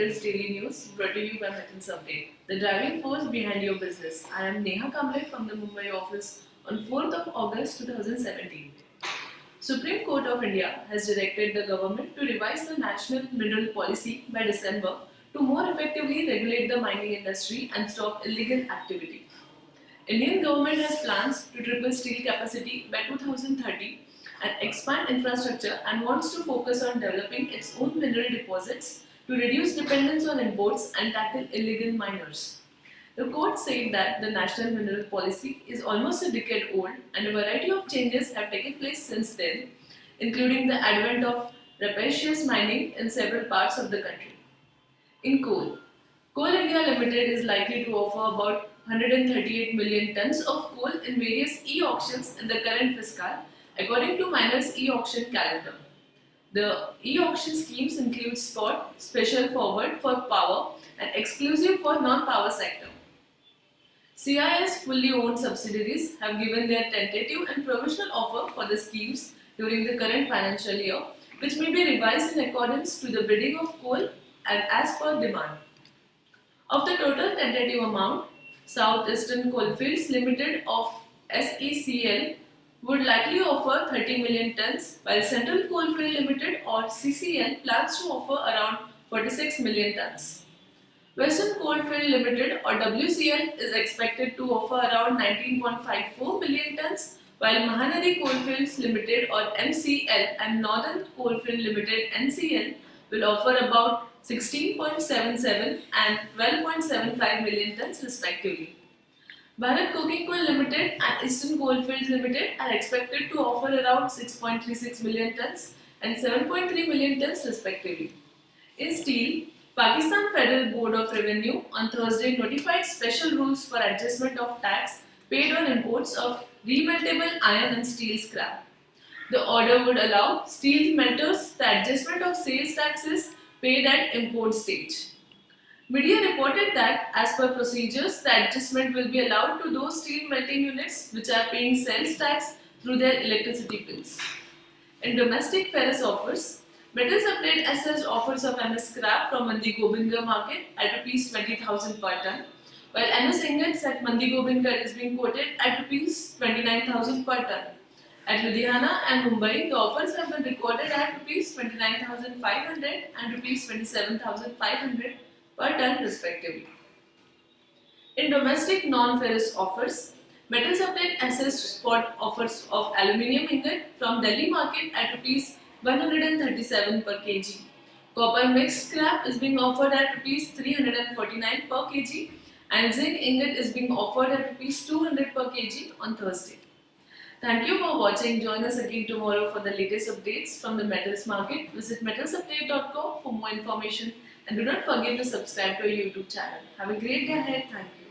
Metals Daily News brought to you by Metals Update, the driving force behind your business. I am Neha Kamble from the Mumbai office on 4th of August 2017. Supreme Court of India has directed the government to revise the National Mineral Policy by December to more effectively regulate the mining industry and stop illegal activity. Indian government has plans to triple steel capacity by 2030 and expand infrastructure and wants to focus on developing its own mineral deposits to reduce dependence on imports and tackle illegal miners. The court said that the national mineral policy is almost a decade old and a variety of changes have taken place since then, including the advent of rapacious mining in several parts of the country. In coal, Coal India Limited is likely to offer about 138 million tons of coal in various e-auctions in the current fiscal, according to Miners e-auction calendar. The e-auction schemes include spot, special forward for power, and exclusive for non-power sector. CIS fully owned subsidiaries have given their tentative and provisional offer for the schemes during the current financial year, which may be revised in accordance to the bidding of coal and as per demand. Of the total tentative amount, South Eastern Coalfields Limited of SECL would likely offer 30 million tons, while Central Coalfield Limited or CCL plans to offer around 46 million tons. Western Coalfield Limited or WCL is expected to offer around 19.54 million tons, while Mahanadi Coalfields Limited or MCL and Northern Coalfield Limited NCL will offer about 16.77 and 12.75 million tons respectively. Bharat Coking Coal Limited and Eastern Coalfields Limited are expected to offer around 6.36 million tons and 7.3 million tons respectively. In steel, Pakistan Federal Board of Revenue on Thursday notified special rules for adjustment of tax paid on imports of remeltable iron and steel scrap. The order would allow steel smelters the adjustment of sales taxes paid at import stage. Media reported that, as per procedures, the adjustment will be allowed to those steel melting units which are paying sales tax through their electricity bills. In domestic ferrous offers, Metals Update assessed offers of MS scrap from Mandi Gobinda market at Rs 20,000 per ton, while MS ingots at Mandi Gobinda is being quoted at Rs 29,000 per ton. At Ludhiana and Mumbai, the offers have been recorded at Rs 29,500 and Rs 27,500 per ton respectively. In domestic non-ferrous offers, Metals Update assessed spot offers of aluminium ingot from Delhi market at Rs 137 per kg. Copper mixed scrap is being offered at Rs 349 per kg and zinc ingot is being offered at Rs 200 per kg on Thursday. Thank you for watching. Join us again tomorrow for the latest updates from the metals market. Visit metalsupdate.com for more information and do not forget to subscribe to our YouTube channel. Have a great day ahead. Thank you.